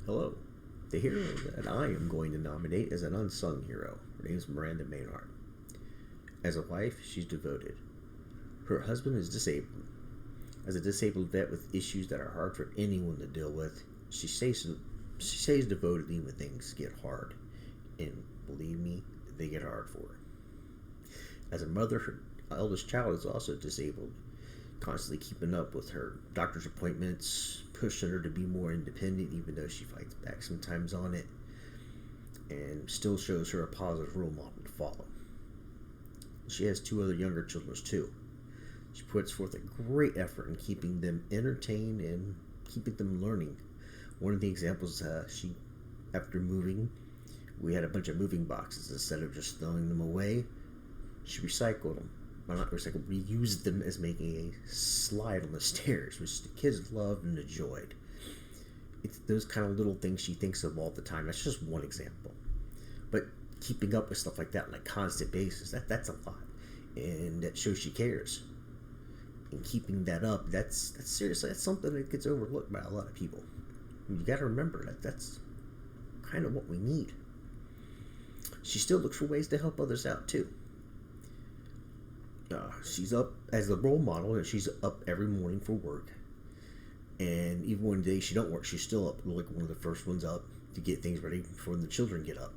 Hello. The hero that I am going to nominate is an unsung hero. Her name is Miranda Maynard. As a wife, she's devoted. Her husband is disabled. As a disabled vet with issues that are hard for anyone to deal with, she stays devotedly when things get hard. And believe me, they get hard for her. As a mother, her eldest child is also disabled, constantly keeping up with her doctor's appointments, pushing her to be more independent even though she fights back sometimes on it, and still shows her a positive role model to follow. She has two other younger children too. She puts forth a great effort in keeping them entertained and keeping them learning. One of the examples, after moving, we had a bunch of moving boxes. Instead of just throwing them away, she recycled them. Well, not recycled, reused them as making a slide on the stairs, which the kids loved and enjoyed. It's those kind of little things she thinks of all the time. That's just one example. But keeping up with stuff like that on a constant basis, that's a lot. And that shows she cares. And keeping that up, that's seriously, that's something that gets overlooked by a lot of people. You got to remember that's kind of what we need. She still looks for ways to help others out too. She's up as the role model, and she's up every morning for work. And even one day she don't work, she's still up, like one of the first ones up to get things ready before the children get up.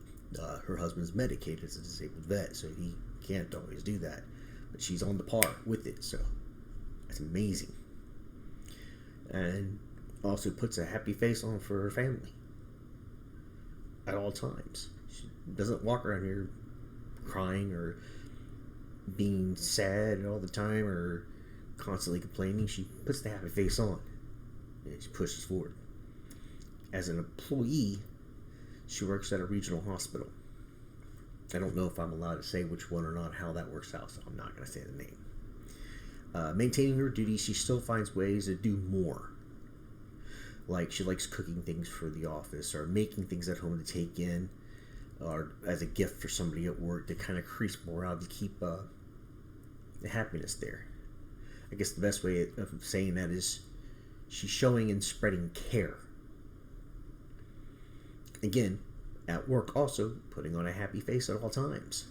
Her husband's medicated as a disabled vet, so he can't always do that. But she's on the par with it, so that's amazing. And also puts a happy face on for her family at all times. She doesn't walk around here crying or being sad all the time or constantly complaining. She puts the happy face on and she pushes forward. As an employee, she works at a regional hospital. I don't know if I'm allowed to say which one or not, how that works out, so I'm not going to say the name. Maintaining her duties, she still finds ways to do more. Like she likes cooking things for the office or making things at home to take in or as a gift for somebody at work to kind of increase morale to keep the happiness there. I guess the best way of saying that is she's showing and spreading care. Again, at work also putting on a happy face at all times.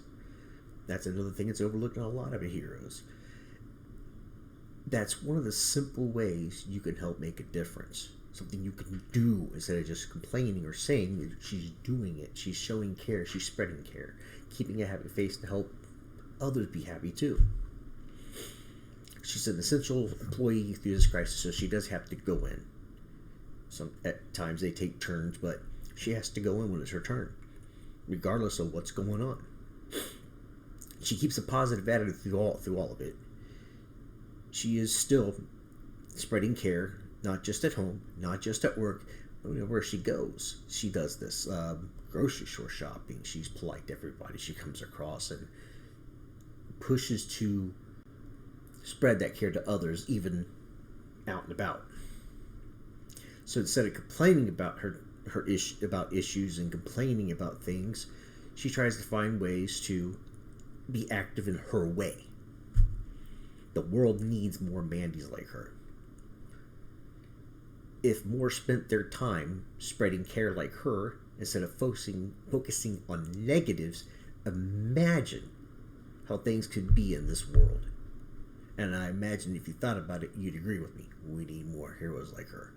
That's another thing that's overlooked in a lot of heroes. That's one of the simple ways you can help make a difference. Something you can do instead of just complaining or saying. She's doing it. She's showing care. She's spreading care. Keeping a happy face to help others be happy too. She's an essential employee through this crisis, so she does have to go in. At times they take turns, but she has to go in when it's her turn, regardless of what's going on. She keeps a positive attitude through all of it. She is still spreading care, not just at home, not just at work, but where she goes. She does this grocery store shopping. She's polite to everybody she comes across and pushes to spread that care to others, even out and about. So instead of complaining about about issues and complaining about things, she tries to find ways to be active in her way. The world needs more Mandys like her. If more spent their time spreading care like her instead of focusing on negatives, imagine how things could be in this world. And I imagine if you thought about it, you'd agree with me. We need more heroes like her.